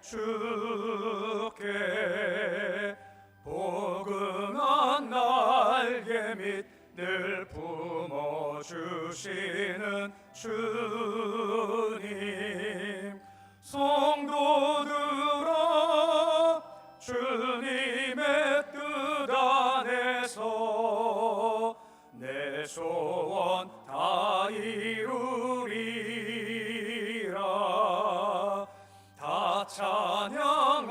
주께 포근한 날개 및 늘 품어주시는 주님, 성도들아 주님의 뜻 안에서 내 소원 다 이루리라. 다 찬양하여라.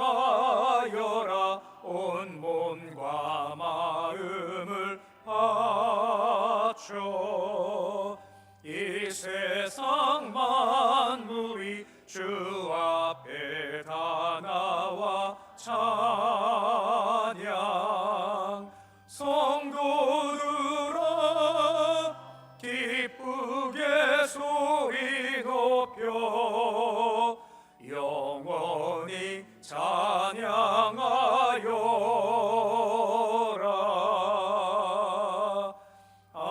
온 몸과 마음을 바쳐 이 세상 만물이 주 앞에 다 나와 찬양. 성도들아 기쁘게 소리 높여 영원히 찬양하여라. 아멘.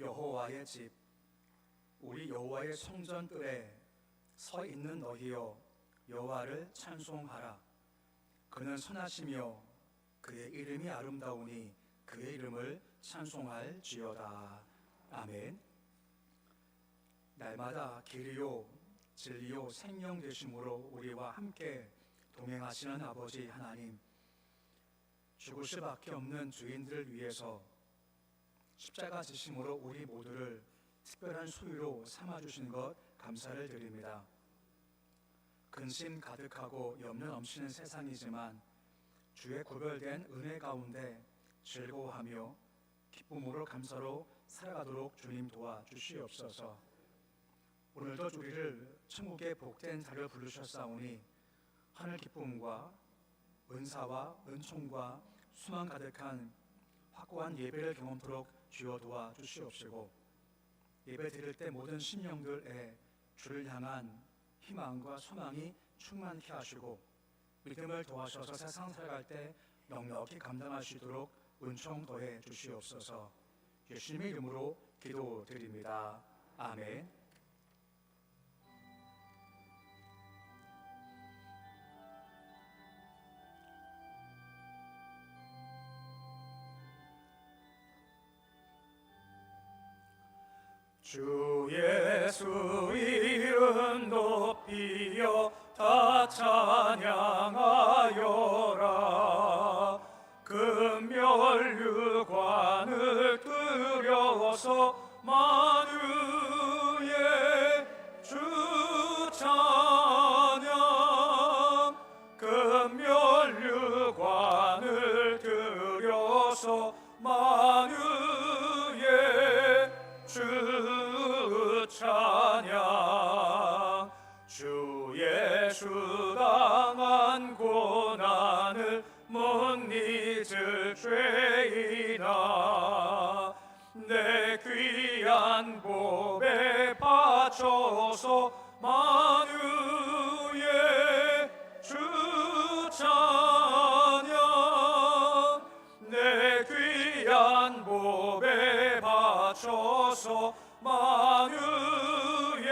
여호와의 집, 우리 여호와의 성전뜰에 서 있는 너희여 여호와를 찬송하라. 그는 선하시며 그의 이름이 아름다우니 그의 이름을 찬송할지어다. 아멘. 날마다 길이요 진리요 생명 되심으로 우리와 함께 동행하시는 아버지 하나님, 죽을 수밖에 없는 죄인들을 위해서 십자가 지심으로 우리 모두를 특별한 소유로 삼아주신 것 감사를 드립니다. 근심 가득하고 염려 넘치는 세상이지만 주의 구별된 은혜 가운데 즐거워하며 기쁨으로 감사로 살아가도록 주님 도와주시옵소서. 오늘도 우리를 천국의 복된 자리로 부르셨사오니 하늘 기쁨과 은사와 은총과 수망 가득한 확고한 예배를 경험토록 주여 도와주시옵시고, 예배 드릴 때 모든 심령들에 주를 향한 희망과 소망이 충만케 하시고 믿음을 더하셔서 세상 살아갈 때 넉넉히 감당할 수 있도록 은총 더해 주시옵소서. 예수님의 이름으로 기도드립니다. 아멘. 주 예수 이름 높이여 다 찬양하여라. 금멸류관을 들여서 만유의 주 찬양. 금멸류관을 들여서 만유의 주 찬양. 주 예수 당한 고난을 못 잊을 죄이나 내 귀한 보배 바쳐서 만유의 주 찬양. 내 귀한 보배 바쳐서 만유의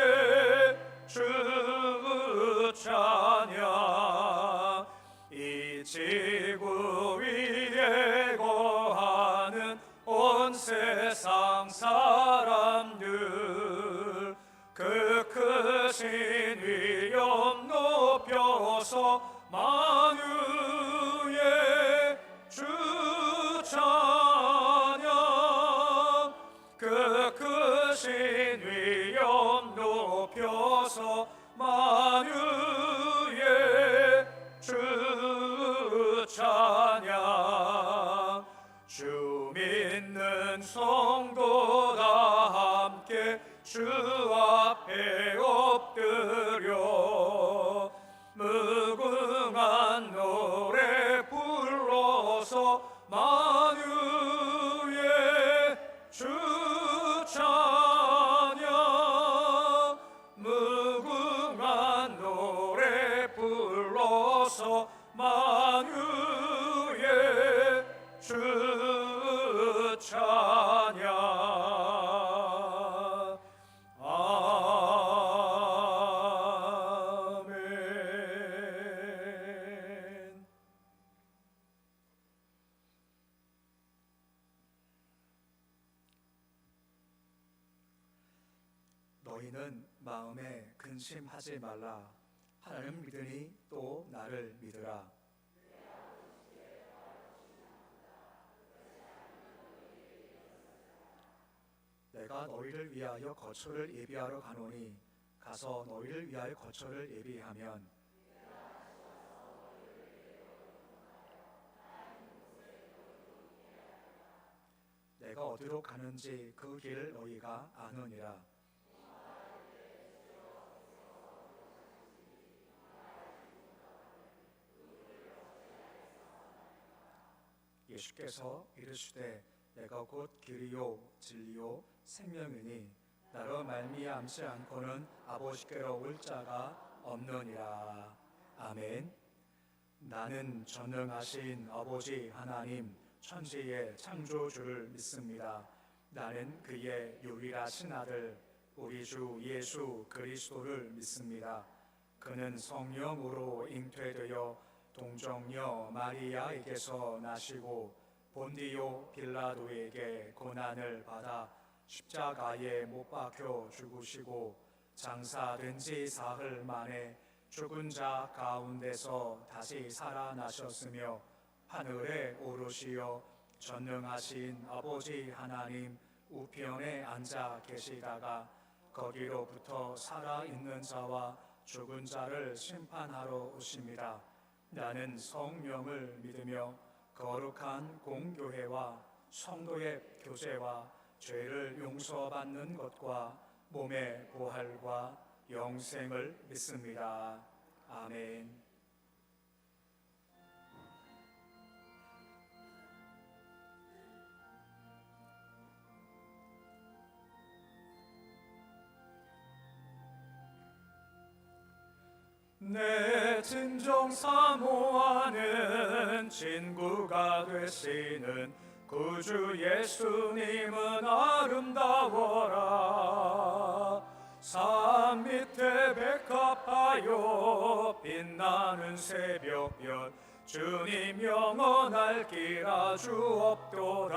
주 찬양. 이 지구 위에 거하는 온 세상 사람들 그 크신 위엄 높여서 만유의 주 찬양. 그 크신 위엄 높여서 만유의 주 찬양. 주 믿는 성도 다 주 앞에 엎드려 무궁한 노래 불러서 만유의 주 찬양 무궁한 노래 불러서 만유의 주 찬양 아멘. 너희는 마음에 근심하지 말라. 하나님 믿으니 또 나를 믿으라. 내가 너희를 위하여 거처를 예비하러 가노니 가서 너희를 위하여 거처를 예비하면 내가 어디로 가는지 그 길 너희가 아느니라. 예수께서 이르시되 내가 곧 길이요 진리요 생명이니 나로 말미암지 않고는 아버지께로 올 자가 없느니라. 아멘. 나는 전능하신 아버지 하나님 천지의 창조주를 믿습니다. 나는 그의 유일하신 아들 우리 주 예수 그리스도를 믿습니다. 그는 성령으로 잉태되어 동정녀 마리아에게서 나시고 본디오 빌라도에게 고난을 받아 십자가에 못 박혀 죽으시고 장사된 지 사흘 만에 죽은 자 가운데서 다시 살아나셨으며 하늘에 오르시어 전능하신 아버지 하나님 우편에 앉아 계시다가 거기로부터 살아있는 자와 죽은 자를 심판하러 오십니다. 나는 성령을 믿으며 거룩한 공교회와 성도의 교제와 죄를 용서받는 것과 몸의 부활과 영생을 믿습니다. 아멘. 내 진정 사모하는 친구가 되시는 구주 예수님은 아름다워라. 산 밑에 백합하여 빛나는 새벽별 주님 영원할 길 아주 없도다.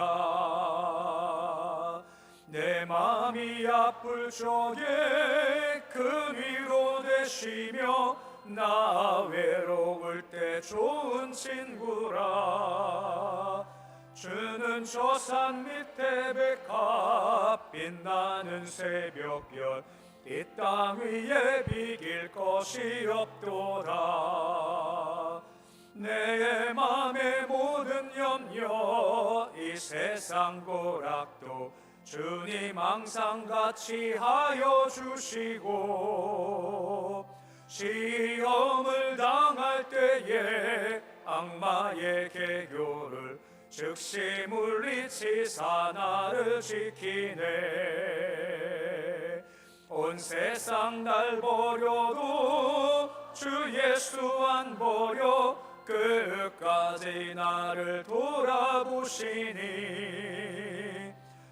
내 맘이 아플 적에 그 위로 되시며 나 외로울 때 좋은 친구라. 주는 저 산 밑에 백합 빛나는 새벽별 이 땅 위에 비길 것이 없도다. 내 맘의 모든 염려 이 세상 고락도 주님 항상 같이 하여 주시고 시험을 당할 때에 악마의 계교를 즉시 물리치사 나를 지키네. 온 세상 날 버려도 주 예수 안 버려 끝까지 나를 돌아보시니.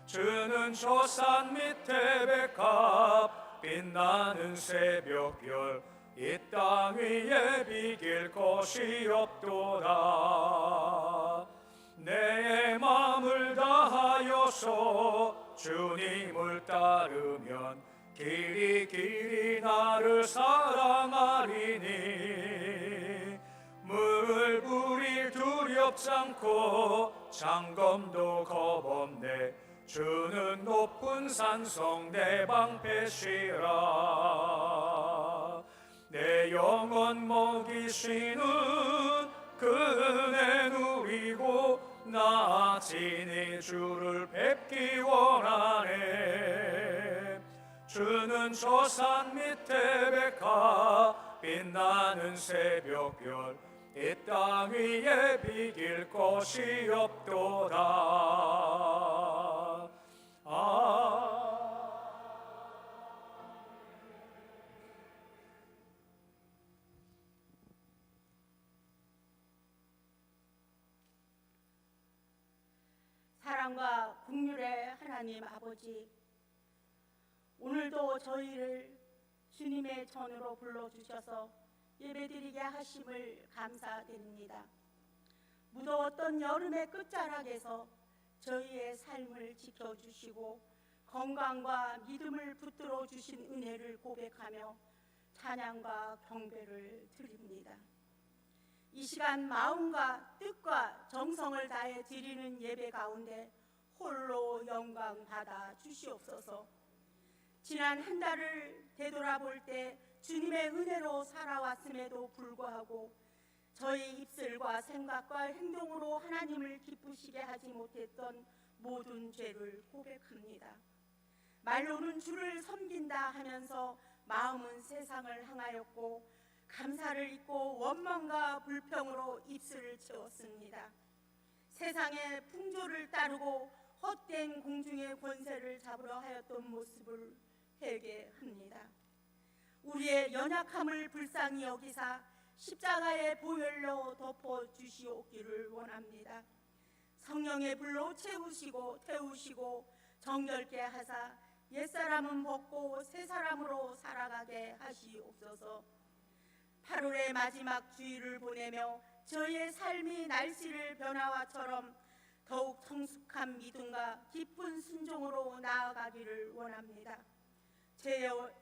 주는 저 산 밑에 백합 빛나는 새벽별 이 땅 위에 비길 것이 없도다. 내 맘을 다하여서 주님을 따르면 길이 길이 나를 사랑하리니. 물불이 두렵지 않고 장검도 겁없네. 주는 높은 산성 내 방패시라. 내 영혼 먹이시는 그 은혜 누리고 나 진히 주를 뵙기 원하네. 주는 저 산 밑에 백화 빛나는 새벽별 이 땅 위에 비길 것이 없도다. 사랑과 긍휼의 하나님 아버지, 오늘도 저희를 주님의 전으로 불러주셔서 예배드리게 하심을 감사드립니다. 무더웠던 여름의 끝자락에서 저희의 삶을 지켜주시고 건강과 믿음을 붙들어 주신 은혜를 고백하며 찬양과 경배를 드립니다. 이 시간 마음과 뜻과 정성을 다해 드리는 예배 가운데 홀로 영광 받아 주시옵소서. 지난 한 달을 되돌아볼 때 주님의 은혜로 살아왔음에도 불구하고 저희 입술과 생각과 행동으로 하나님을 기쁘시게 하지 못했던 모든 죄를 고백합니다. 말로는 주를 섬긴다 하면서 마음은 세상을 향하였고 감사를 잊고 원망과 불평으로 입술을 채웠습니다. 세상의 풍조를 따르고 헛된 공중의 권세를 잡으려 하였던 모습을 회개합니다. 우리의 연약함을 불쌍히 여기사 십자가의 보혈로 덮어주시옵기를 원합니다. 성령의 불로 채우시고 태우시고 정결케 하사 옛사람은 벗고 새사람으로 살아가게 하시옵소서. 8월의 마지막 주일을 보내며 저희의 삶이 날씨를 변화와처럼 더욱 성숙한 믿음과 깊은 순종으로 나아가기를 원합니다.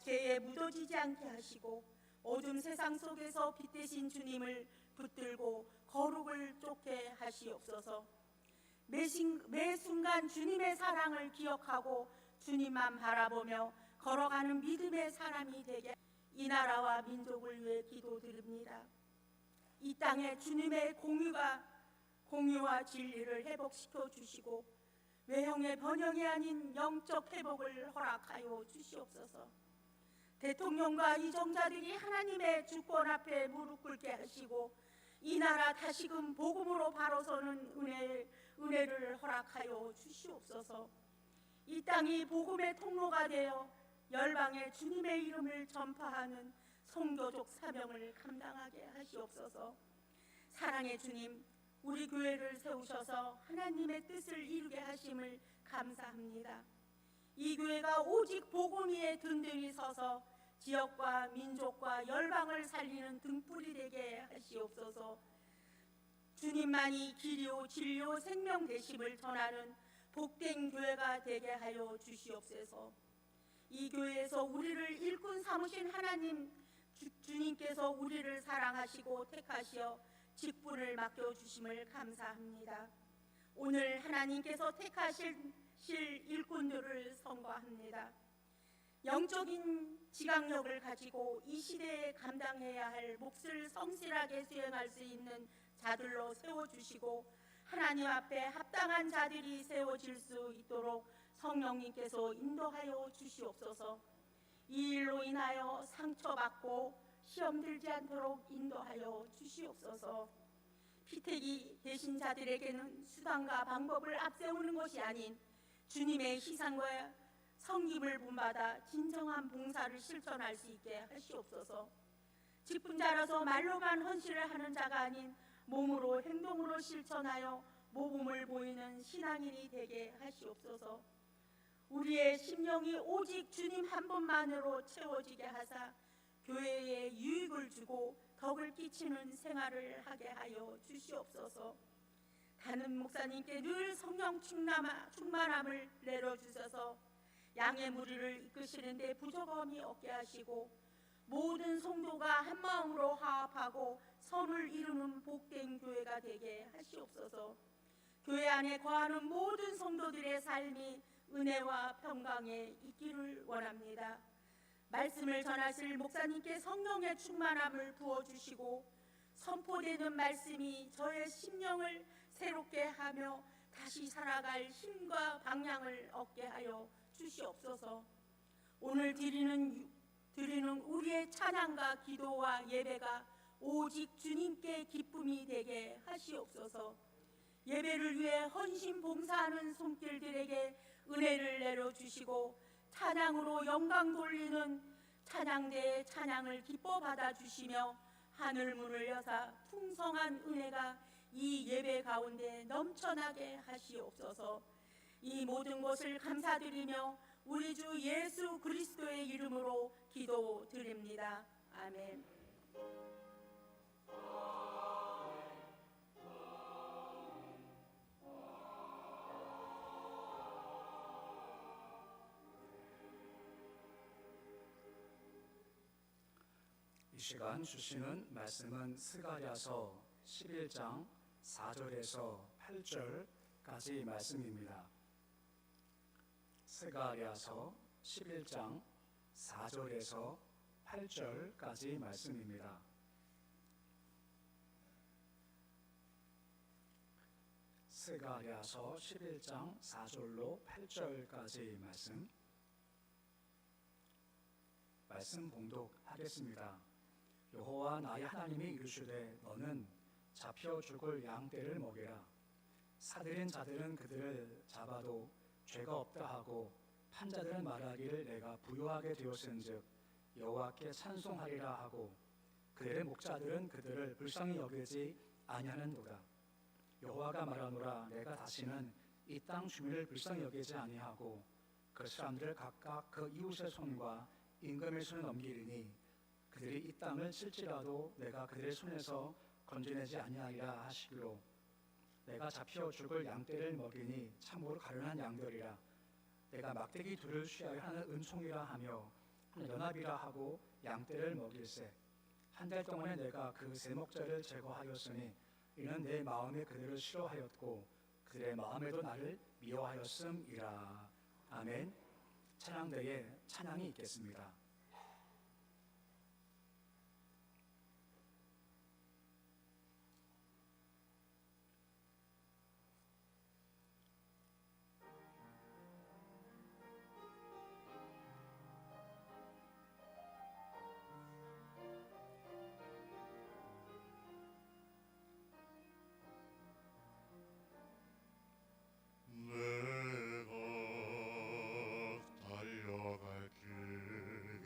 죄에 묻어지지 않게 하시고 어둠 세상 속에서 빛 되신 주님을 붙들고 거룩을 쫓게 하시옵소서. 매 순간 주님의 사랑을 기억하고 주님만 바라보며 걸어가는 믿음의 사람이 되게 이 나라와 민족을 위해 기도드립니다. 이 땅에 주님의 공유와 진리를 회복시켜 주시고 외형의 번영이 아닌 영적 회복을 허락하여 주시옵소서. 대통령과 이정자들이 하나님의 주권 앞에 무릎 꿇게 하시고 이 나라 다시금 복음으로 바로 서는 은혜를 허락하여 주시옵소서. 이 땅이 복음의 통로가 되어 열방에 주님의 이름을 전파하는 선교적 사명을 감당하게 하시옵소서. 사랑의 주님, 우리 교회를 세우셔서 하나님의 뜻을 이루게 하심을 감사합니다. 이 교회가 오직 복음 위에 든든히 서서 지역과 민족과 열방을 살리는 등불이 되게 하시옵소서. 주님만이 길이요 진리요 생명 되심을 전하는 복된 교회가 되게 하여 주시옵소서. 이 교회에서 우리를 일꾼 삼으신 하나님 주님께서 우리를 사랑하시고 택하시어 직분을 맡겨주심을 감사합니다. 오늘 하나님께서 택하실 일꾼들을 선거합니다. 영적인 지각력을 가지고 이 시대에 감당해야 할 몫을 성실하게 수행할 수 있는 자들로 세워주시고 하나님 앞에 합당한 자들이 세워질 수 있도록 성령님께서 인도하여 주시옵소서. 이 일로 인하여 상처받고 시험 들지 않도록 인도하여 주시옵소서. 피택이 되신 자들에게는 수단과 방법을 앞세우는 것이 아닌 주님의 희생과 섬김을 본받아 진정한 봉사를 실천할 수 있게 하시옵소서. 직분자라서 말로만 헌신을 하는 자가 아닌 몸으로 행동으로 실천하여 모범을 보이는 신앙인이 되게 하시옵소서. 우리의 심령이 오직 주님 한 분만으로 채워지게 하사 교회에 유익을 주고 덕을 끼치는 생활을 하게 하여 주시옵소서. 다른 목사님께 늘 성령 충만함을 내려주셔서 양의 무리를 이끄시는 데 부족함이 없게 하시고 모든 성도가 한마음으로 화합하고 선을 이루는 복된 교회가 되게 하시옵소서. 교회 안에 거하는 모든 성도들의 삶이 은혜와 평강에 있기를 원합니다. 말씀을 전하실 목사님께 성령의 충만함을 부어주시고 선포되는 말씀이 저의 심령을 새롭게 하며 다시 살아갈 힘과 방향을 얻게 하여 주시옵소서. 오늘 드리는 우리의 찬양과 기도와 예배가 오직 주님께 기쁨이 되게 하시옵소서. 예배를 위해 헌신 봉사하는 손길들에게 은혜를 내려주시고 찬양으로 영광 돌리는 찬양대의 찬양을 기뻐 받아주시며 하늘 문을 여사 풍성한 은혜가 이 예배 가운데 넘쳐나게 하시옵소서. 이 모든 것을 감사드리며 우리 주 예수 그리스도의 이름으로 기도드립니다. 아멘. 이 시간 주시는 말씀은 스가랴서 11장 4절에서 8절까지 말씀입니다. 스가랴서 11장 4절에서 8절까지 말씀입니다. 스가랴서 11장 4절로 8절까지 말씀 봉독하겠습니다. 여호와 나의 하나님이 이르시되 너는 잡혀 죽을 양떼를 먹이라. 사들인 자들은 그들을 잡아도 죄가 없다 하고 판자들은 말하기를 내가 부유하게 되었은즉 여호와께 찬송하리라 하고 그들의 목자들은 그들을 불쌍히 여기지 아니하는도다. 여호와가 말하노라 내가 다시는 이 땅 주민을 불쌍히 여기지 아니하고 그 사람들을 각각 그 이웃의 손과 임금의 손에 넘기리니 그들이 이 땅을 칠지라도 내가 그들의 손에서 건져내지 아니하리라 하시기로 내가 잡혀 죽을 양떼를 먹이니 참으로 가련한 양들이라. 내가 막대기 둘을 취하여 하는 은총이라 하며 하는 연합이라 하고 양떼를 먹일세. 한 달 동안에 내가 그 세 목자를 제거하였으니 이는 내 마음에 그들을 싫어하였고 그들의 마음에도 나를 미워하였음이라. 아멘. 찬양대에 찬양이 있겠습니다. 내가 달려갈 길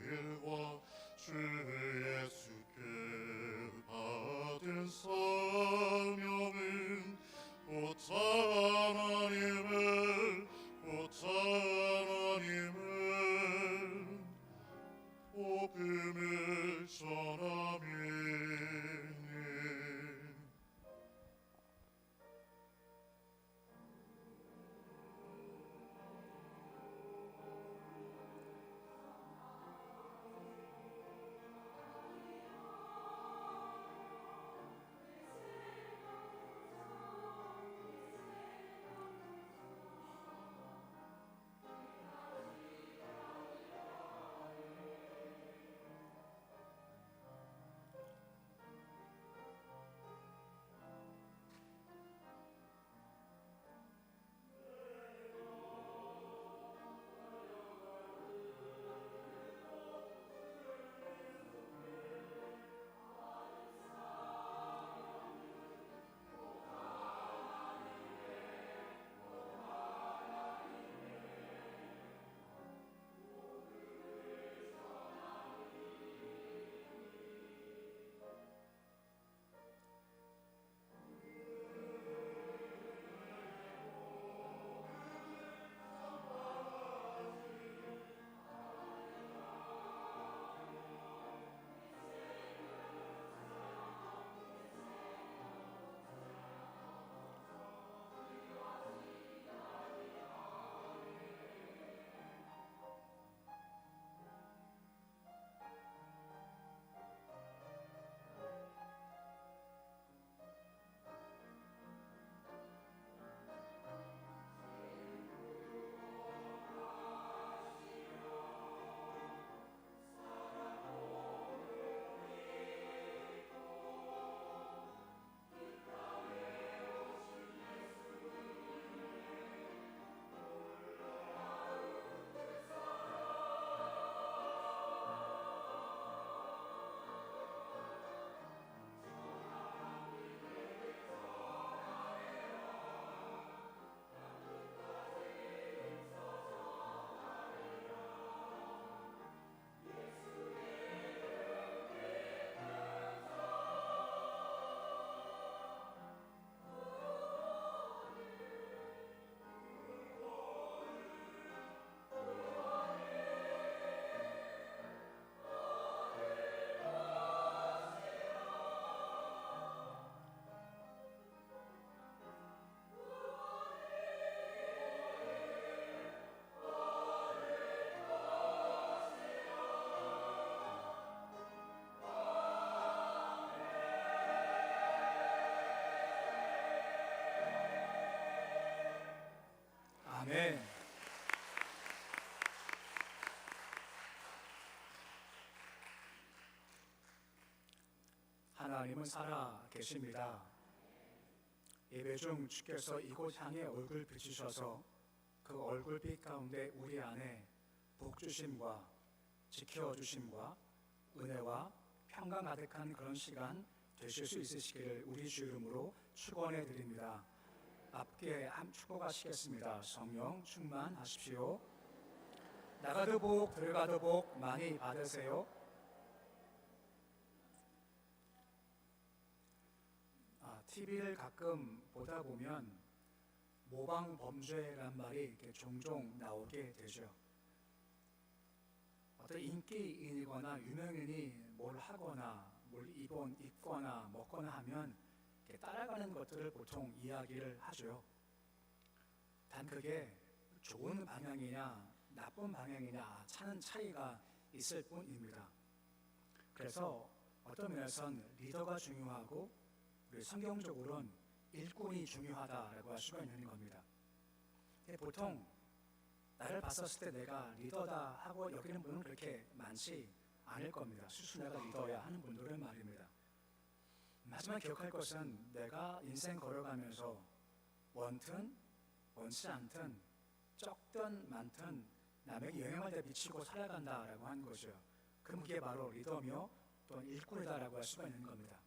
아멘. 하나님은 살아 계십니다. 예배 중 주께서 이곳 향해 얼굴 비추셔서 그 얼굴빛 가운데 우리 안에 복 주심과 지켜주심과 은혜와 평강 가득한 그런 시간 되실 수 있으시기를 우리 주 이름으로 축원해 드립니다. 앞에 축복하시겠습니다. 성령 충만하십시오. 나가도 복 들어가도 복 많이 받으세요. TV를 가끔 보다 보면 모방 범죄란 말이 이렇게 종종 나오게 되죠. 어떤 인기인이거나 유명인이 뭘 하거나 뭘 입거나 먹거나 하면 따라가는 것들을 보통 이야기를 하죠. 단 그게 좋은 방향이냐 나쁜 방향이냐 차는 차이가 있을 뿐입니다. 그래서 어떤 면에선 리더가 중요하고 우리 성경적으로는 일꾼이 중요하다라고 할 수가 있는 겁니다. 보통 나를 봤었을 때 내가 리더다 하고 여기는 분은 그렇게 많지 않을 겁니다. 수수 내가 리더야 하는 분들은 말입니다. 하지만 기억할 것은 내가 인생 걸어가면서 원튼 원치 않든 적든 많든 남에게 영향을 미치고 살아간다라고 하는 거죠. 그게 바로 리더며 또는 일꾼이다라고 할 수가 있는 겁니다.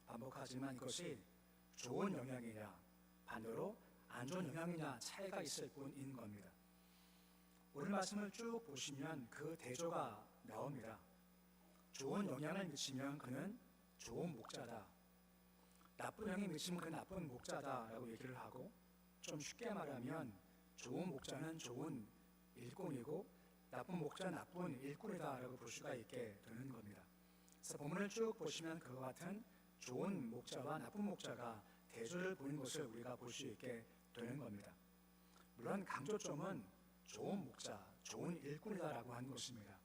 반복하지만 이것이 좋은 영향이냐 반대로 안 좋은 영향이냐 차이가 있을 뿐인 겁니다. 오늘 말씀을 쭉 보시면 그 대조가 나옵니다. 좋은 영향을 미치면 그는 좋은 목자다. 나쁜 영향을 미치면 그는 나쁜 목자다라고 얘기를 하고, 좀 쉽게 말하면 좋은 목자는 좋은 일꾼이고 나쁜 목자는 나쁜 일꾼이다라고 볼 수가 있게 되는 겁니다. 그래서 본문을 쭉 보시면 그와 같은 좋은 목자와 나쁜 목자가 대조를 보는 것을 우리가 볼 수 있게 되는 겁니다. 물론 강조점은 좋은 목자, 좋은 일꾼이다라고 하는 것입니다.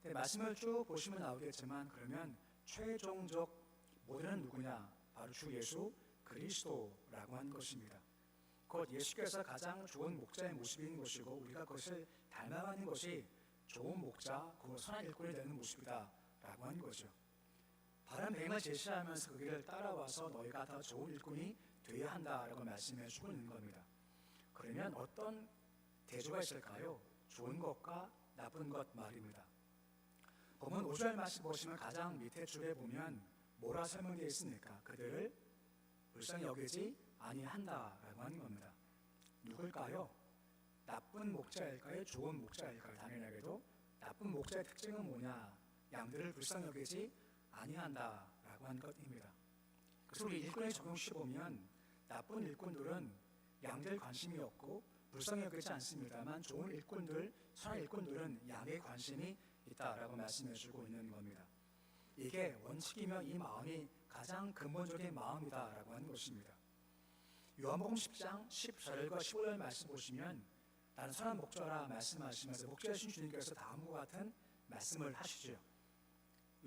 말씀을 쭉 보시면 나오겠지만 그러면 최종적 모델은 누구냐? 바로 주 예수 그리스도라고 하는 것입니다. 곧 예수께서 가장 좋은 목자의 모습인 것이고 우리가 그것을 닮아가는 것이 좋은 목자, 그 선한 일꾼이 되는 모습이다라고 하는 거죠. 바른 방향을 제시하면서 그 길을 따라와서 너희가 더 좋은 일꾼이 되어야 한다라고 말씀해 주고 있는 겁니다. 그러면 어떤 대조가 있을까요? 좋은 것과 나쁜 것 말입니다. 본문 5절 말씀 보시면 가장 밑에 줄에 보면 뭐라 설명되어 있습니까? 그들을 불쌍히 여기지 아니한다라고 하는 겁니다. 누굴까요? 나쁜 목자일까요? 좋은 목자일까요? 당연하게도 나쁜 목자의 특징은 뭐냐? 양들을 불쌍히 여기지 아니한다라고 하는 것입니다. 그래서 우리 일꾼에 적용시켜 보면 나쁜 일꾼들은 양들 관심이 없고 불쌍히 여기지 않습니다만 좋은 일꾼들, 선한 일꾼들은 양에 관심이 있다라고 말씀해주고 있는 겁니다. 이게 원칙이며 이 마음이 가장 근본적인 마음이다라고 하는 것입니다. 요한복음 10장 14절과 15절 말씀 보시면 나는 선한 목자라 말씀하시면서 목자이신 주님께서 다음과 같은 말씀을 하시죠.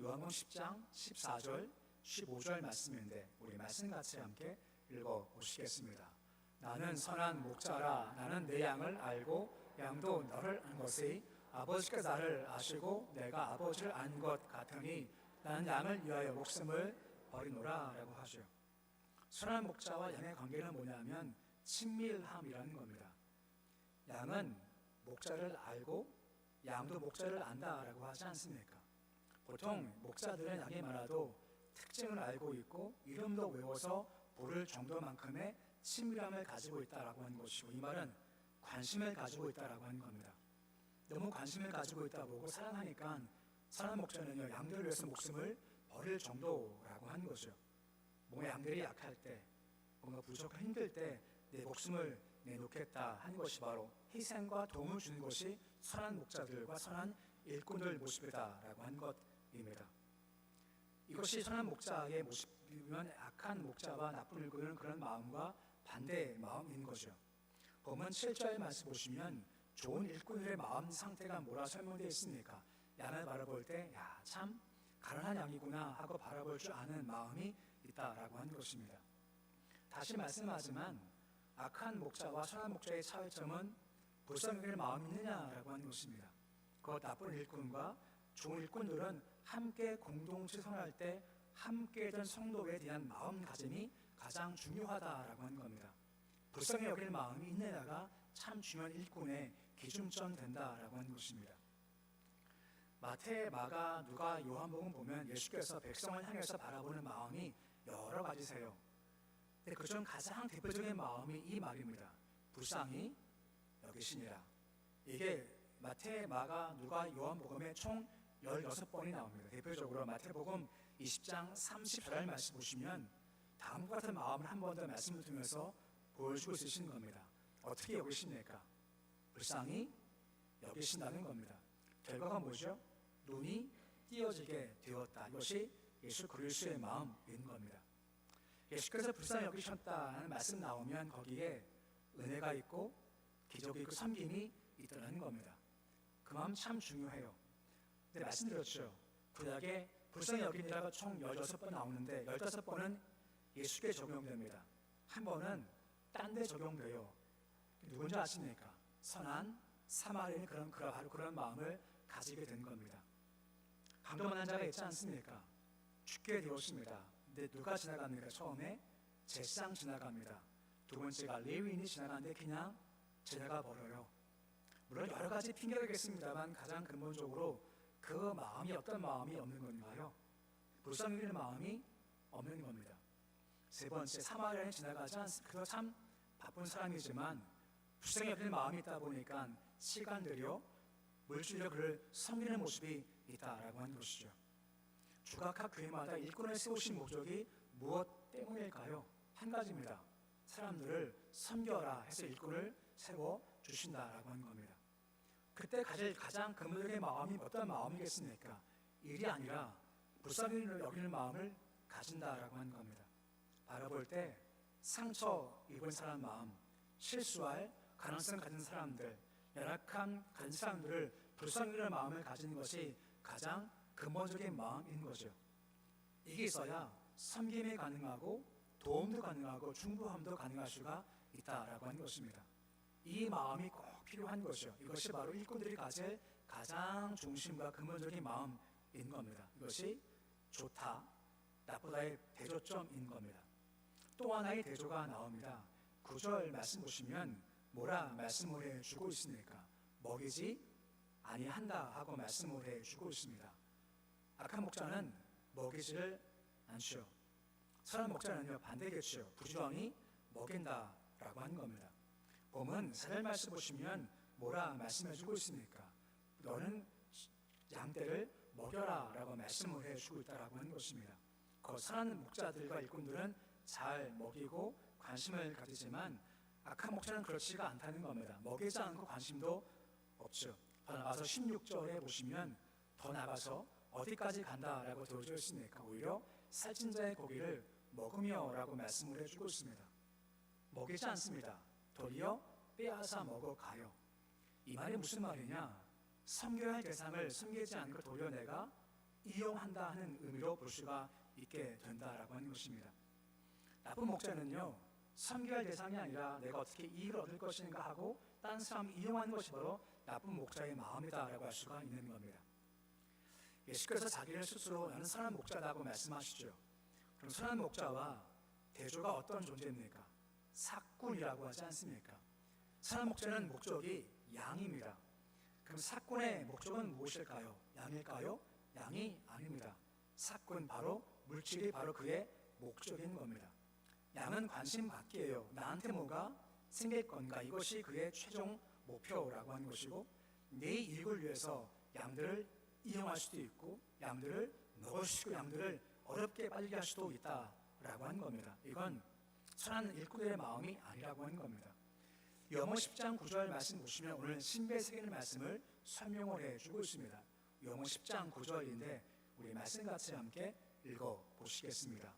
요한복음 10장 14절 15절 말씀인데 우리 말씀 같이 함께 읽어보시겠습니다. 나는 선한 목자라. 나는 내 양을 알고 양도 너를 아는 것이 아버지께서 나를 아시고 내가 아버지를 안 것 같으니 나는 양을 위하여 목숨을 버리노라 라고 하죠. 선한 목자와 양의 관계는 뭐냐면 친밀함이라는 겁니다. 양은 목자를 알고 양도 목자를 안다라고 하지 않습니까? 보통 목자들은 양이 많아도 특징을 알고 있고 이름도 외워서 부를 정도만큼의 친밀함을 가지고 있다라고 하는 것이고, 이 말은 관심을 가지고 있다라고 하는 겁니다. 너무 관심을 가지고 있다 보고 사랑하니까 선한 목자는요 양들을 위해서 목숨을 버릴 정도라고 하는 거죠. 뭔가 양들이 약할 때, 뭔가 부족하고 힘들 때 내 목숨을 내놓겠다 하는 것이 바로 희생과 도움을 주는 것이 선한 목자들과 선한 일꾼들 모습이다라고 하는 것입니다. 이것이 선한 목자의 모습이면 악한 목자와 나쁜 일꾼은 그런 마음과 반대의 마음인 거죠. 본문 7절 말씀 보시면 좋은 일꾼들의 마음 상태가 뭐라 설명되어 있습니까? 양을 바라볼 때 야, 참 가난한 양이구나 하고 바라볼 줄 아는 마음이 있다라고 하는 것입니다. 다시 말씀하지만 악한 목자와 선한 목자의 차이점은 불쌍히 여길 마음이 있느냐라고 하는 것입니다. 그 나쁜 일꾼과 좋은 일꾼들은 함께 공동체 생활할 때 함께 된 성도에 대한 마음가짐이 가장 중요하다라고 하는 겁니다. 불쌍히 여길 마음이 있느냐가 참 중요한 일꾼의 기준점 된다라고 하는 것입니다. 마태, 마가, 누가, 요한복음 보면 예수께서 백성을 향해서 바라보는 마음이 여러 가지세요. 근데 그중 가장 대표적인 마음이 이 말입니다. 불쌍히 여기시니라. 이게 마태, 마가, 누가, 요한복음에 총 16번이 나옵니다. 대표적으로 마태복음 20장 34절 말씀 보시면 다음과 같은 마음을 한 번 더 말씀을 통해서 보여주고 있으신 겁니다. 어떻게 여기십니까? 불쌍히 여기신다는 겁니다. 결과가 뭐죠? 눈이 띄어지게 되었다. 이것이 예수 그리스도의 마음인 겁니다. 예수께서 불쌍히 여기셨다는 말씀 나오면 거기에 은혜가 있고 기적이 있고 섬김이 있다는 겁니다. 그 마음 참 중요해요. 근데 말씀드렸죠. 구약에 불쌍히 여기니라가 총 16번 나오는데 15번은 예수께 적용됩니다. 한 번은 딴 데 적용돼요. 누군지 아십니까? 선한 사마리아인이 바로 그런 마음을 가지게 된 겁니다. 강도만한 자가 있지 않습니까? 죽게 되었습니다. 근데 누가 지나갑니까? 처음에 제사장 지나갑니다. 두 번째가 레위인이 지나가는데 그냥 지나가 버려요. 물론 여러 가지 핑계가 있겠습니다만 가장 근본적으로 그 마음이 어떤 마음이 없는 건가요? 불쌍히 여기는 마음이 없는 겁니다. 세 번째, 사마리아인이 지나가지 않습니다. 그도 참 바쁜 사람이지만 불쌍히 여기는 마음이 있다 보니까 시간 들여 물질로 그를 섬기는 모습이 있다라고 하는 것이죠. 주가 각 교회마다 일꾼을 세우신 목적이 무엇 때문일까요? 한 가지입니다. 사람들을 섬겨라 해서 일꾼을 세워 주신다라고 하는 겁니다. 그때 가장 근본적인 마음이 어떤 마음이겠습니까? 일이 아니라 불쌍히 여기는 마음을 가진다라고 하는 겁니다. 바라볼 때 상처 입은 사람 마음, 실수할 가능성 가진 사람들, 연약한 가진 사람들을 불쌍히 여기는 마음을 가지는 것이 가장 근본적인 마음인 거죠. 이게 있어야 섬김이 가능하고 도움도 가능하고 중보함도 가능할 수가 있다라고 하는 것입니다. 이 마음이 꼭 필요한 거죠. 이것이 바로 일꾼들이 가질 가장 중심과 근본적인 마음인 겁니다. 이것이 좋다, 나쁘다의 대조점인 겁니다. 또 하나의 대조가 나옵니다. 9절 말씀 보시면 뭐라 말씀을 해주고 있습니까? 먹이지 아니한다 하고 말씀을 해주고 있습니다. 악한 목자는 먹이지를 않죠. 선한 목자는요 반대겠죠. 부지런히 먹인다라고 하는 겁니다. 보면 4절 말씀 보시면 뭐라 말씀해주고 있습니까? 너는 양떼를 먹여라 라고 말씀을 해주고 있다라고 하는 것입니다. 그 선한 목자들과 일꾼들은 잘 먹이고 관심을 가지지만 악한 목자는 그렇지가 않다는 겁니다. 먹이지 않고 관심도 없죠. 더 나가서 16절에 보시면 더 나가서 어디까지 간다라고 되어져 있습니까? 오히려 살찐 자의 고기를 먹으며 라고 말씀을 해주고 있습니다. 먹이지 않습니다. 도리어 빼앗아 먹어가요. 이 말이 무슨 말이냐? 섬겨야 할 대상을 섬기지 않고 도리어 내가 이용한다 하는 의미로 볼 수가 있게 된다라고 하는 것입니다. 나쁜 목자는요 섬겨야 할 대상이 아니라 내가 어떻게 이익을 얻을 것인가 하고 다른 사람을 이용하는 것이 바로 나쁜 목자의 마음이다라고 할 수가 있는 겁니다. 예수께서 자기를 스스로 나는 선한 목자다고 말씀하시죠. 그럼 선한 목자와 대조가 어떤 존재입니까? 삭군이라고 하지 않습니까? 선한 목자는 목적이 양입니다. 그럼 삭군의 목적은 무엇일까요? 양일까요? 양이 아닙니다. 삭군 바로 물질이 바로 그의 목적인 겁니다. 양은 관심 받기예요. 나한테 뭐가 생길 건가? 이것이 그의 최종 목표라고 하는 것이고 내 이익을 위해서 양들을 이용할 수도 있고 양들을 먹을 수 있고 양들을 어렵게 빨게 할 수도 있다라고 하는 겁니다. 이건 선한 일꾼의 마음이 아니라고 하는 겁니다. 요한복음 10장 9절 말씀 보시면 오늘 신비의 말씀을 설명을 해주고 있습니다. 요한복음 10장 9절인데 우리 말씀 같이 함께 읽어보시겠습니다.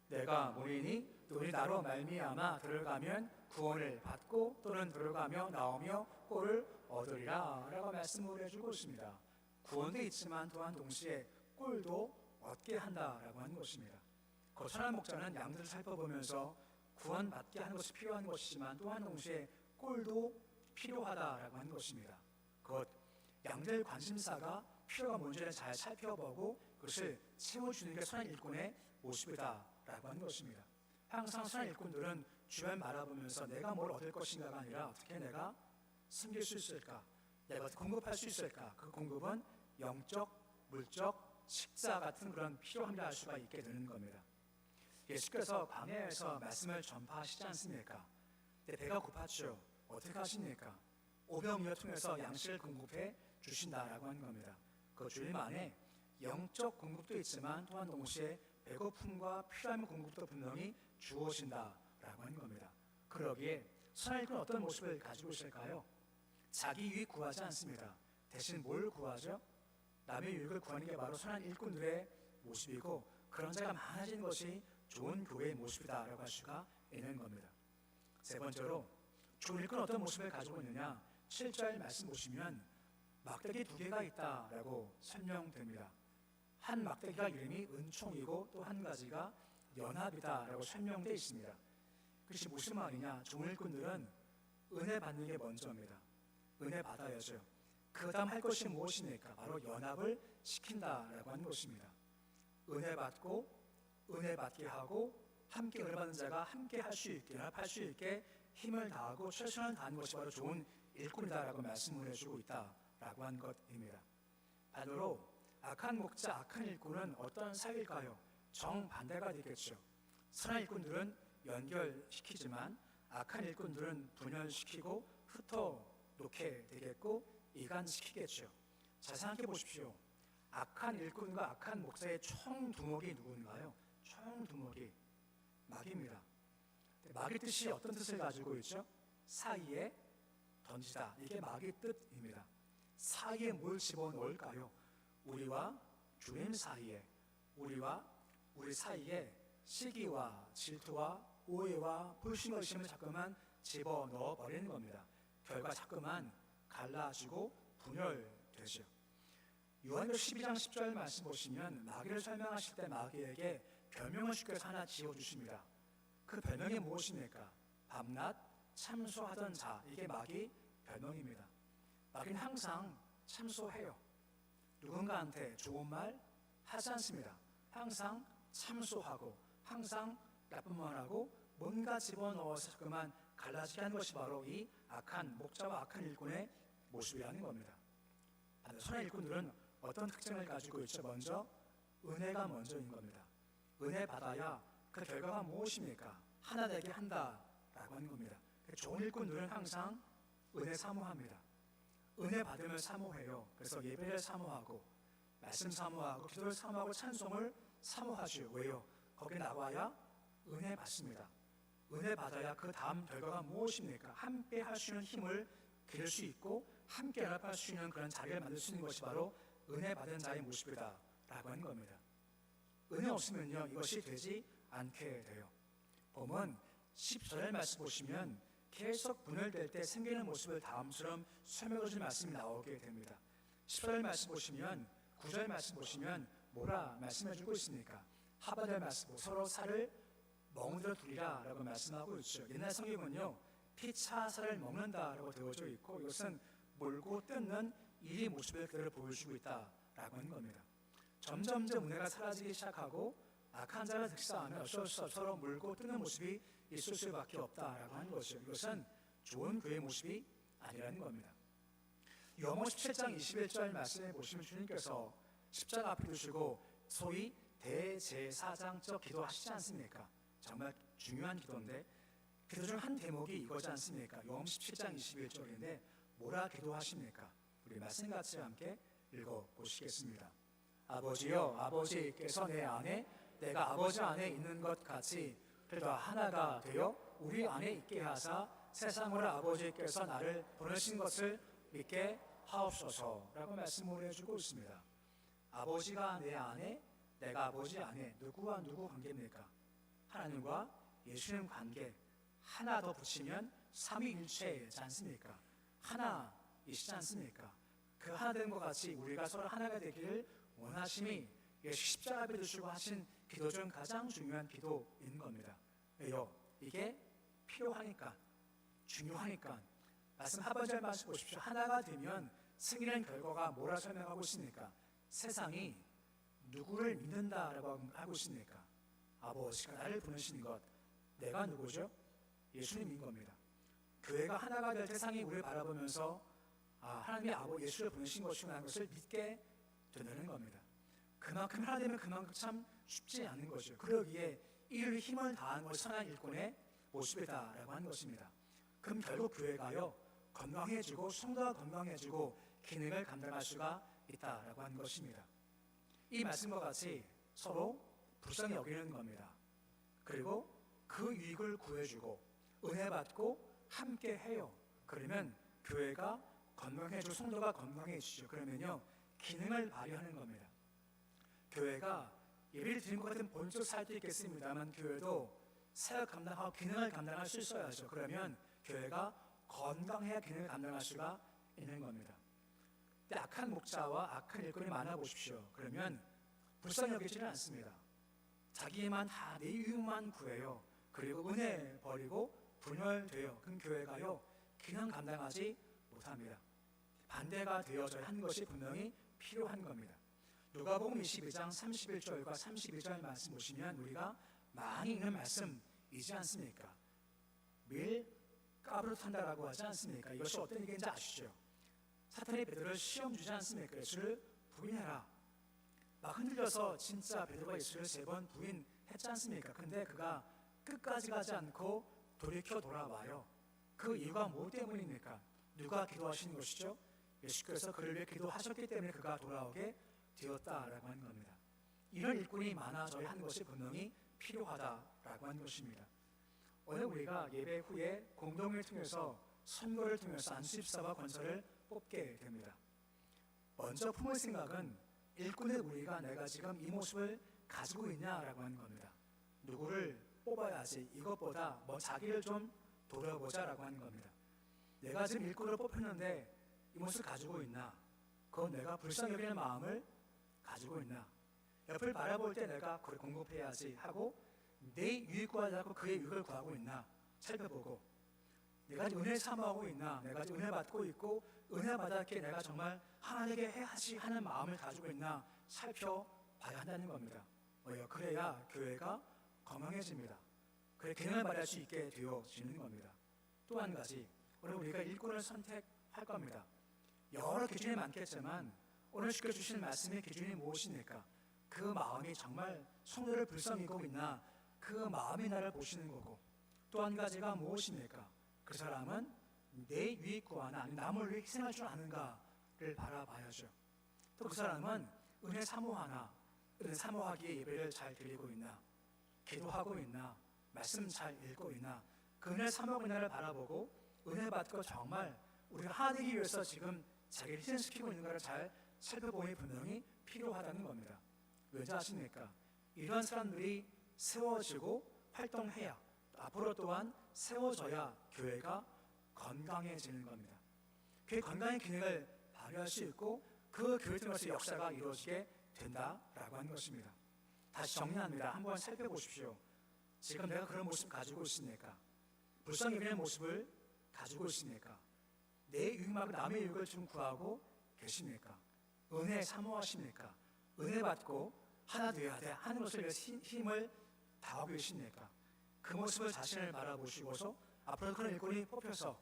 내가 뭐이니 너희 나로 말미암아 들어가면 구원을 받고 또는 들어가며 나오며 꼴을 얻으리라 라고 말씀을 해주고 있습니다. 구원도 있지만 또한 동시에 꼴도 얻게 한다라고 하는 것입니다. 선한 목자는 양들을 살펴보면서 구원받게 하는 것이 필요한 것이지만 또한 동시에 꼴도 필요하다라고 하는 것입니다. 곧 양들 관심사가 필요가 뭔지를 잘 살펴보고 그것을 채워주는 게 선한 일꾼의 모습이다라고 하는 것입니다. 항상 선한 일꾼들은 주변 바라보면서 내가 뭘 얻을 것인가가 아니라 어떻게 내가 섬길 수 있을까, 내가 공급할 수 있을까. 그 공급은 영적, 물적, 식사 같은 그런 필요함이라 할 수가 있게 되는 겁니다. 예수께서 광야에서 말씀을 전파하시지 않습니까? 배가 고팠죠. 어떻게 하십니까? 오병이어 통해서 양식을 공급해 주신다라고 하는 겁니다. 그 주님 안에 영적 공급도 있지만 또한 동시에 배고픔과 필요한 공급도 분명히 주어진다라고 하는 겁니다. 그러기에 선한 일꾼은 어떤 모습을 가지고 있을까요? 자기 유익 구하지 않습니다. 대신 뭘 구하죠? 남의 유익을 구하는 게 바로 선한 일꾼들의 모습이고 그런 자가 많아지는 것이 좋은 교회의 모습이다라고 할 수가 있는 겁니다. 세 번째로 좋은 일꾼은 어떤 모습을 가지고 있느냐? 7절 말씀 보시면 막대기 2개가 있다라고 설명됩니다. 한 막대기가 이름이 은총이고 또 한 가지가 연합이다라고 설명되어 있습니다. 그것이 무슨 말이냐? 좋은 일꾼들은 은혜 받는 게 먼저입니다. 은혜 받아야죠. 그 다음 할 것이 무엇입니까? 바로 연합을 시킨다라고 하는 것입니다. 은혜 받고 은혜 받게 하고 함께 은혜 받는 자가 함께 할 수 있게, 연합할 수 있게 힘을 다하고 최선을 다하는 것이 바로 좋은 일꾼이다라고 말씀을 해주고 있다라고 한 것입니다. 반대로 악한 목자, 악한 일꾼은 어떤 사이일까요? 정반대가 되겠죠. 선한 일꾼들은 연결시키지만 악한 일꾼들은 분열시키고 흩어놓게 되겠고 이간시키겠죠. 자, 생각해 보십시오. 악한 일꾼과 악한 목사의 총두목이 누구인가요? 총두목이 마귀입니다. 마귀 뜻이 어떤 뜻을 가지고 있죠? 사이에 던지다. 이게 마귀 뜻입니다. 사이에 뭘 집어넣을까요? 우리와 주님 사이에, 우리와 우리 사이에 시기와 질투와 오해와 불신의심을 자꾸만 집어넣어 버리는 겁니다. 결과 자꾸만 갈라지고 분열되죠. 요한계시록 12장 10절 말씀 보시면 마귀를 설명하실 때 마귀에게 별명을 주께서 하나 지어주십니다. 그 별명이 무엇입니까? 밤낮 참소하던 자. 이게 마귀 별명입니다. 마귀는 항상 참소해요. 누군가한테 좋은 말 하지 않습니다. 항상 참소하고 항상 나쁜 말하고 뭔가 집어넣어서 자꾸만 갈라지게 하는 것이 바로 이 악한 목자와 악한 일꾼의 모습이라는 겁니다. 선한 일꾼들은 어떤 특징을 가지고 있죠? 먼저 은혜가 먼저인 겁니다. 은혜 받아야 그 결과가 무엇입니까? 하나 되게 한다라고 하는 겁니다. 좋은 일꾼들은 항상 은혜 사모합니다. 은혜 받으면 사모해요. 그래서 예배를 사모하고 말씀 사모하고 기도를 사모하고 찬송을 사모하죠. 왜요? 거기 나와야 은혜 받습니다. 은혜 받아야 그 다음 결과가 무엇입니까? 함께 할 수 있는 힘을 기를 수 있고 함께 연합할 수 있는 그런 자리를 만들 수 있는 것이 바로 은혜 받은 자의 모습이다 라고 하는 겁니다. 은혜 없으면요 이것이 되지 않게 돼요. 보면 14절 말씀 보시면 계속 분열될 때 생기는 모습을 다음처럼 설명해 주신 말씀이 나오게 됩니다. 14절 말씀 보시면 9절 말씀 보시면 뭐라 말씀해 주고 있습니까? 하반절 말씀 서로 살을 멍들어 두리라 라고 말씀하고 있죠. 옛날 성경은요 피차 살을 먹는다라고 되어져 있고 이것은 몰고 뜯는 일의 모습을 그대로 보여주고 있다라고 하는 겁니다. 점점점 은혜가 사라지기 시작하고 악한 자가 득사하면 어쩔 수 없이 서로 물고 뜯는 모습이 있을 수밖에 없다라고 하는 것이죠. 이것은 좋은 교회의 모습이 아니라는 겁니다. 요한복음 17장 21절 말씀에 보시면 주님께서 십자가 앞에 두시고 소위 대제사장적 기도하시지 않습니까? 정말 중요한 기도인데 기도 중 한 대목이 이거지 않습니까? 요한복음 17장 21절인데 뭐라 기도하십니까? 우리 말씀 같이 함께 읽어보시겠습니다. 아버지여, 아버지께서 내 안에 내가 아버지 안에 있는 것 같이 그래도 하나가 되어 우리 안에 있게 하사 세상으로 아버지께서 나를 보내신 것을 믿게 하옵소서라고 말씀을 해주고 있습니다. 아버지가 내 안에 내가 아버지 안에 누구와 누구 관계입니까? 하나님과 예수님 관계. 하나 더 붙이면 삼위일체이지 않습니까? 하나이시지 않습니까? 그 하나 되는 것 같이 우리가 서로 하나가 되기를 원하심이 예수 십자가 앞에 두시고 하신 기도 중 가장 중요한 기도인 겁니다. 왜요? 이게 필요하니까, 중요하니까, 말씀 하반절 말씀 보십시오. 하나가 되면 승리는 결과가 뭐라 설명하고 있습니까? 세상이 누구를 믿는다라고 하고 있습니까? 아버지가 나를 보내신 것. 내가 누구죠? 예수님인 겁니다. 교회가 하나가 될 세상이 우리를 바라보면서 하나님이 아버지 예수를 보내신 것이구나 하는 것을 믿게 되는 겁니다. 그만큼 하나 되면 그만큼 참 쉽지 않은 거죠. 그러기에 이를 힘을 다한 것이 선한 일꾼의 모습이다라고 하는 것입니다. 그럼 결국 교회가요 건강해지고 성도가 건강해지고 기능을 감당할 수가 있다라고 하는 것입니다. 이 말씀과 같이 서로 불쌍히 여기는 겁니다. 그리고 그 유익을 구해주고 은혜 받고 함께 해요. 그러면 교회가 건강해지고 성도가 건강해지죠. 그러면요 기능을 발휘하는 겁니다. 교회가 예배를 드리는 것 같은 본적 사역도 있겠습니다만 교회도 사역 감당하고 기능을 감당할 수 있어야죠. 그러면 교회가 건강해야 기능을 감당할 수가 있는 겁니다. 근데 악한 목자와 악한 일꾼이 많아 보십시오. 그러면 불쌍히 여기지는 않습니다. 자기만 다 내 이익만 구해요. 그리고 은혜 버리고 분열돼요. 그럼 교회가요 기능 감당하지 못합니다. 반대가 되어져야 하는 것이 분명히 필요한 겁니다. 누가복음 22장 31절과 32절 말씀 보시면 우리가 많이 읽는 말씀이지 않습니까? 밀 까부르탄다라고 하지 않습니까? 이것이 어떤 얘기인지 아시죠? 사탄이 베드로를 시험 주지 않습니까? 예수를 부인해라. 막 흔들려서 진짜 베드로가 예수를 3번 부인했지 않습니까? 근데 그가 끝까지 가지 않고 돌이켜 돌아와요. 그 이유가 뭐 때문입니까? 누가 기도하신 것이죠? 예수께서 그를 위해 기도하셨기 때문에 그가 돌아오게 되었다라고 하는 겁니다. 이런 일꾼이 많아져야 하는 것이 분명히 필요하다라고 하는 것입니다. 오늘 우리가 예배 후에 공동회를 통해서 선거를 통해서 안수집사와 권사를 뽑게 됩니다. 먼저 품을 생각은 일꾼의 우리가 내가 지금 이 모습을 가지고 있냐라고 하는 겁니다. 누구를 뽑아야지 이것보다 자기를 좀 돌아보자라고 하는 겁니다. 내가 지금 일꾼으로 뽑혔는데 이 모습을 가지고 있나? 그건 내가 불쌍히 여기는 마음을 가지고 있나? 옆을 바라볼 때 내가 그걸 공급해야지 하고 내 유익 구하지 않고 그의 유익을 구하고 있나? 살펴보고 내가 은혜 사모하고 있나? 내가 은혜 받고 있고 은혜 받았기에 내가 정말 하나님께 해야지 하는 마음을 가지고 있나? 살펴봐야 한다는 겁니다. 그래야 교회가 건강해집니다. 그래 기능을 발휘할 수 있게 되어지는 겁니다. 또 한 가지 오늘 우리가 일꾼을 선택할 겁니다. 여러 기준이 많겠지만 오늘 주께 주신 말씀의 기준이 무엇입니까? 그 마음이 정말 성도를 불쌍히 여기고 있나? 그 마음이 나를 보시는 거고 또 한 가지가 무엇입니까? 그 사람은 내 유익 구하나 남을 위해 희생할 줄 아는가를 바라봐야죠. 또 그 사람은 은혜 사모하나? 은혜 사모하기에 예배를 잘 드리고 있나? 기도하고 있나? 말씀 잘 읽고 있나? 그 은혜 사모하고 있나를 바라보고 은혜 받고 정말 우리가 하나되기 위해서 지금 자기를 희생시키고 있는가를 잘 살펴보니 분명히 필요하다는 겁니다. 왠지 아십니까? 이런 사람들이 세워지고 활동해야 앞으로 또한 세워져야 교회가 건강해지는 겁니다. 교회 건강의 기능을 발휘할 수 있고 그 교회 통해서 역사가 이루어지게 된다라고 하는 것입니다. 다시 정리합니다. 한번 살펴보십시오. 지금 내가 그런 모습 가지고 있습니까? 불쌍히 여기는 모습을 가지고 있습니까? 내 유익 말고 남의 유익을 좀 구하고 계십니까? 은혜 사모하십니까? 은혜 받고 하나 되어야 돼 하는 것을 위해서 힘을 다하고 계십니까? 그 모습을 자신을 바라보시고서 앞으로 그런 일꾼이 뽑혀서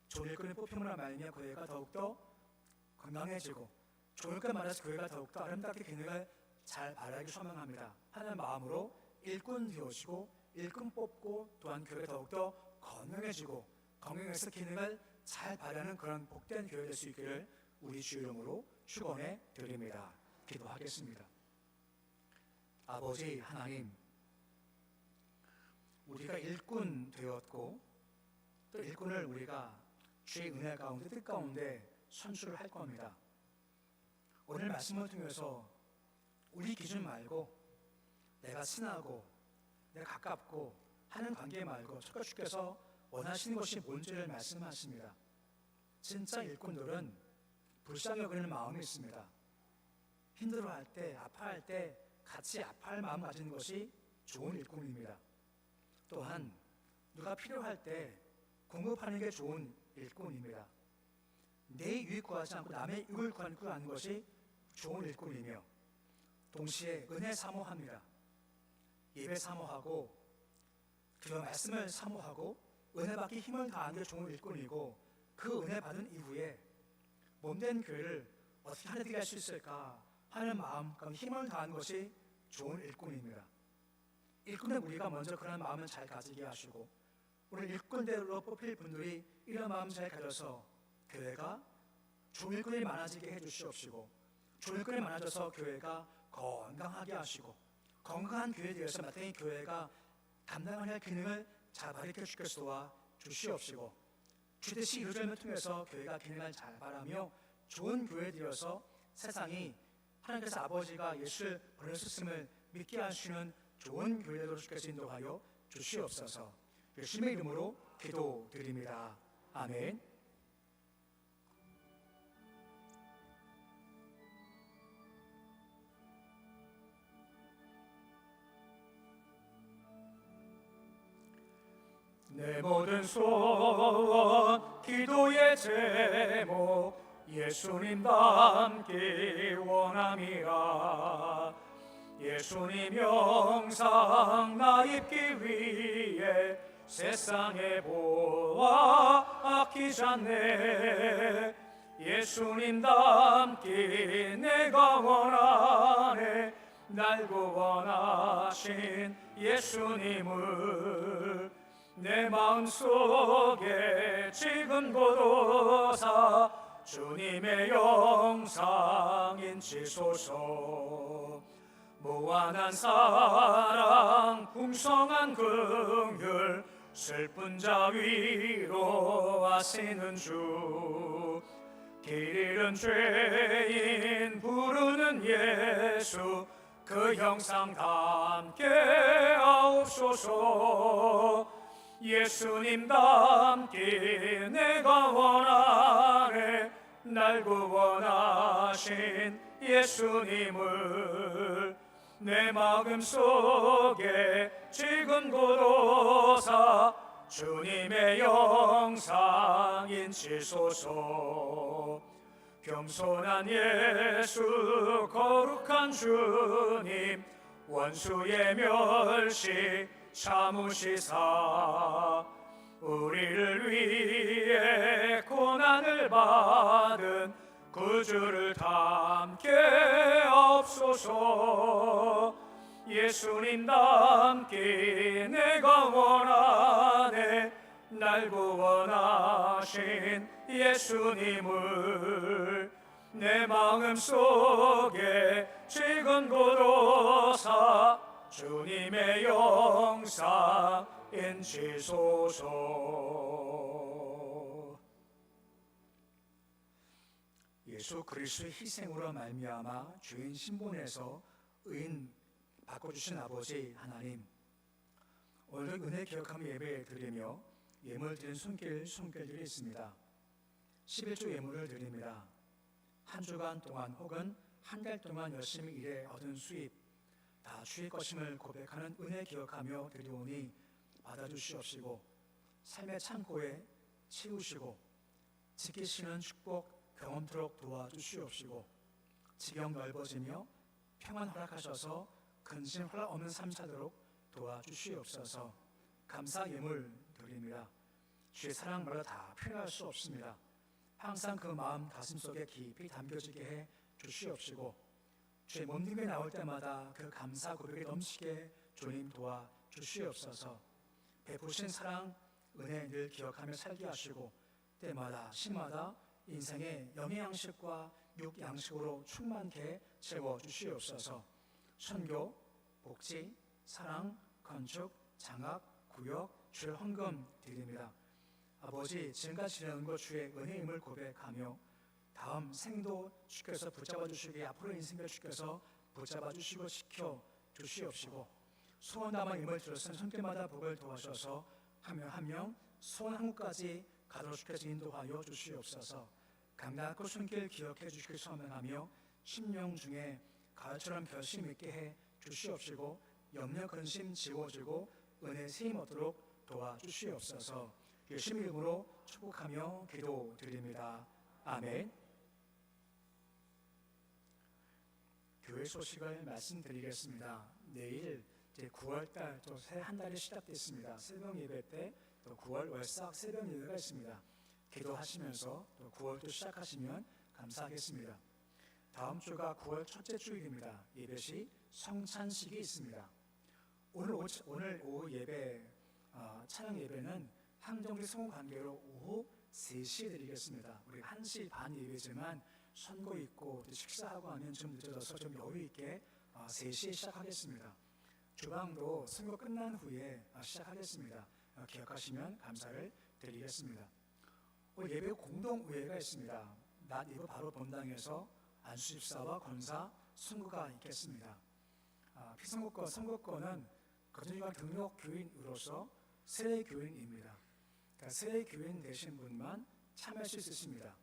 좋은 일꾼이 뽑힘으로 말미암아 교회가 더욱더 건강해지고 좋은 일꾼 말해서 교회가 더욱더 아름답게 기능을 잘 발휘하기 소망합니다 하는 마음으로 일꾼 되어지고 일꾼 뽑고 또한 교회가 더욱더 건강해지고 건강해서 기능을 잘 발휘하는 그런 복된 교회 될 수 있기를 우리 주 이름으로 축원해 드립니다. 기도하겠습니다. 아버지 하나님, 우리가 일꾼 되었고 또 일꾼을 우리가 주의 은혜 가운데 뜻 가운데 선수를 할 겁니다. 오늘 말씀을 통해서 우리 기준 말고 내가 친하고 내가 가깝고 하는 관계 말고 첫가 주께서 원하시는 것이 뭔지를 말씀하십니다. 진짜 일꾼들은 불쌍히 여기는 마음이 있습니다. 힘들어할 때, 아파할 때 같이 아파할 마음 가지는 것이 좋은 일꾼입니다. 또한 누가 필요할 때 공급하는 게 좋은 일꾼입니다. 내 유익 구하지 않고 남의 유익을 구하는 것이 좋은 일꾼이며 동시에 은혜 사모합니다. 예배 사모하고 그 말씀을 사모하고 은혜 받기 힘을 다하는 게 좋은 일꾼이고 그 은혜 받은 이후에 몸된 교회를 어떻게 하나되게 할 수 있을까 하는 마음, 힘을 다하는 것이 좋은 일꾼입니다. 일꾼의 우리가 먼저 그런 마음을 잘 가지게 하시고 우리 일꾼대로 뽑힐 분들이 이런 마음 잘 가져서 교회가 좋은 일꾼이 많아지게 해주시옵시고 좋은 일꾼이 많아져서 교회가 건강하게 하시고 건강한 교회에 대해서 마땅히 교회가 담당해야 할 기능을 잘 발휘해 주시겠소 도와 주시옵시고 주듯이 이루어짐을 통해서 교회가 기능을 잘 발하며 좋은 교회 되어서 세상이 하나님께서 아버지가 예수를 보내셨음을 믿게 하시는 좋은 교회 되도록 주께서 인도하여 주시옵소서. 예수님의 이름으로 기도드립니다. 아멘. 내 모든 소원 기도의 제목 예수님 닮기 원함이라. 예수님 영상 나 입기 위해 세상에 보아 아끼지 않네. 예수님 닮기 내가 원하네. 날 구원하신 예수님을 내 마음속에 지금 고도사 주님의 영상 인치소서. 무한한 사랑 풍성한 긍휼 슬픈 자 위로하시는 주. 길 잃은 죄인 부르는 예수 그 형상 담게 하옵소서. 예수님 닮기 내가 원하네. 날 구원하신 예수님을 내 마음속에 지금 고도사 주님의 영상 인치소서. 겸손한 예수 거룩한 주님 원수의 멸시 참으시사 우리를 위해 고난을 받은 구주를 닮게 하옵소서. 예수님 닮기 내가 원하네. 날 구원하신 예수님을 내 마음속에 지금 고도사 주님의 영상 인치소서. 예수 그리스도의 희생으로 말미암아 주인 신분에서 의인 바꿔주신 아버지 하나님, 오늘도 은혜 기억하며 예배 드리며 예물 드린 손길들이 있습니다. 11조 예물을 드립니다. 한 주간 동안 혹은 한 달 동안 열심히 일해 얻은 수입 다 주의 것임을 고백하는 은혜 기억하며 드리오니 받아주시옵시고 삶의 창고에 채우시고 지키시는 축복 경험토록 도와주시옵시고 지경 넓어지며 평안 허락하셔서 근심 허락 없는 삶 살도록 도와주시옵소서. 감사 예물 드립니다. 주의 사랑 말로 다 표현할 수 없습니다. 항상 그 마음 가슴속에 깊이 담겨지게 해 주시옵시고 주의 몸딩에 나올 때마다 그 감사 고백이 넘치게 주님 도와주시옵소서. 베푸신 사랑 은혜 늘 기억하며 살게 하시고 때마다 시마다 인생의 영양식과 육양식으로 충만케 채워주시옵소서. 선교, 복지, 사랑, 건축, 장학, 구역, 주의 헌금 드립니다. 아버지 지금까지 지내온 것 주의 은혜임을 고백하며 다음 생도 주께서 붙잡아 주시기에 앞으로 인생도 주께서 붙잡아 주시고 지켜 주시옵시고 소원 담아 임을 들었은 손길마다 복을 도와주셔서 한 명 한 명 소원 한 곳까지 가도록 주께서 인도하여 주시옵소서. 강단코 손길 기억해 주시길 소망하며 심령 중에 가을처럼 결심 있게 해 주시옵시고 염려 근심 지워지고 은혜 세임 얻도록 도와주시옵소서. 예수님 이름으로 축복하며 기도드립니다. 아멘. 교회 소식을 말씀드리겠습니다. 내일 이제 9월달 또 새 한 달이 시작됐습니다. 새벽 예배 때 또 9월 월삭 새벽 예배가 있습니다. 기도하시면서 또 9월도 시작하시면 감사하겠습니다. 다음 주가 9월 첫째 주일입니다. 예배 시 성찬식이 있습니다. 오늘 오후 예배 찬양 예배는 항정리 성우 관계로 오후 3시에 드리겠습니다. 우리 1시 반 예배지만 선거 있고 식사하고 하면 좀 늦어져서 좀 여유 있게 3시에 시작하겠습니다. 주방도 선거 끝난 후에 시작하겠습니다. 기억하시면 감사를 드리겠습니다. 오늘 예배 공동의회가 있습니다. 낮 예배 바로 본당에서 안수집사와 권사 선거가 있겠습니다. 피선거권, 선거권은 거주지방 등록 교인으로서 세례 교인입니다. 그러니까 세례 교인 되신 분만 참여할 수 있으십니다.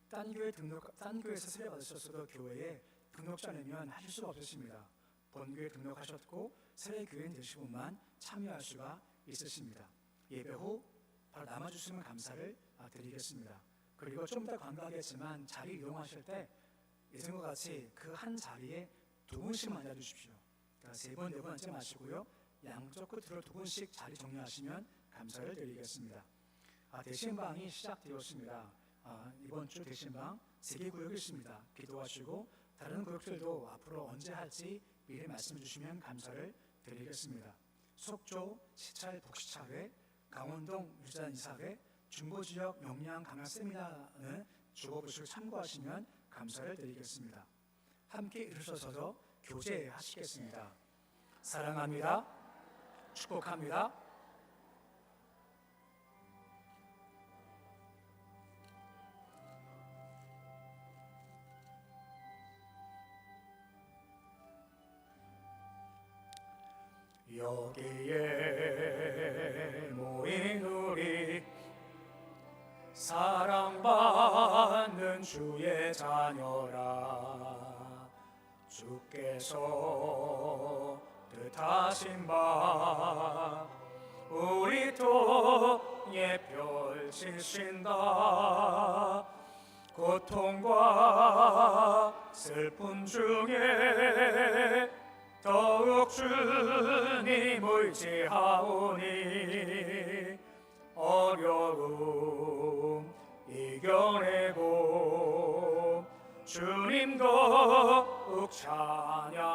딴 교회에서 세례 받으셨어도 교회에 등록자 내면 하실 수가 없으십니다. 본교회 등록하셨고 세례 교인 되신 분만 참여할 수가 있으십니다. 예배 후 바로 남아주시면 감사를 드리겠습니다. 그리고 좀 이따 관광하겠지만 자리 이용하실 때 예전과 같이 그 한 자리에 2분씩만 앉아주십시오. 그러니까 3번, 4번 앉지 마시고요. 양쪽 끝으로 2분씩 자리 정리하시면 감사를 드리겠습니다. 대신방이 시작되었습니다. 이번 주 대신방 3개 구역이 있습니다. 기도하시고 다른 구역들도 앞으로 언제 할지 미리 말씀해 주시면 감사를 드리겠습니다. 속초 시찰 복지차회, 강원동 유자단 이사회, 중부지역 역량 강화 세미나는 주거부실 참고하시면 감사를 드리겠습니다. 함께 일어서서 교제하시겠습니다. 사랑합니다. 축복합니다. 여기에 모인 우리 사랑받는 주의 자녀라. 주께서 뜻하신 바 우리 통에 펼치신다. 고통과 슬픔 중에 더욱 주님 의지하오니 어려움 이겨내고 주님 더욱 찬양하라.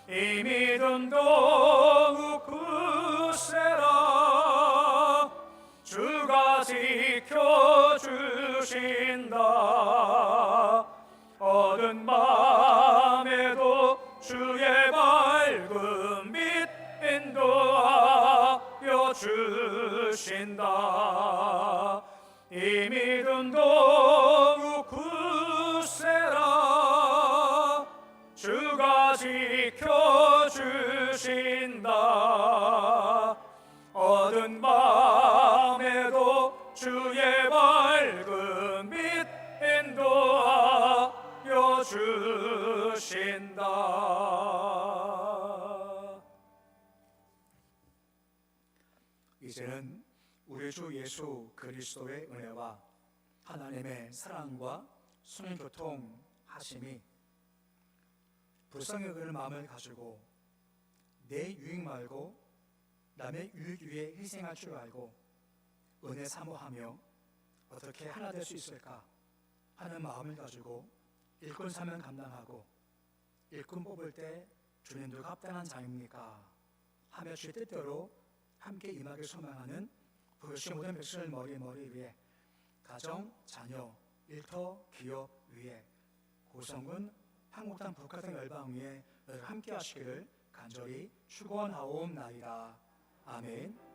이 믿음 더욱 굳세라. 주가 지켜주신다. 어두운 밤에도 주의 밝은 빛 인도하여 주신다. 이 믿음 더욱 굳세라. 주가 지켜주신다. 어두운 밤에도 주의 밝은 빛 인도하여 주신다. 이제는 우리 주 예수 그리스도의 은혜와 하나님의 사랑과 성령 교통하심이 불쌍히 여기는 마음을 가지고 내 유익 말고 남의 유익 위해 희생할 줄 알고 은혜 사모하며 어떻게 하나 될 수 있을까 하는 마음을 가지고 일꾼 사명 감당하고 일꾼 뽑을 때 주님도 합당한 자입니까 하며 주의 뜻대로 함께 임하길 소망하는 부르신 모든 백성을 머리 위에 가정, 자녀, 일터, 기업 위에 고성군, 한국당 북한등 열방 위에 함께 하시기를 간절히 축원하옵나이다. 아멘.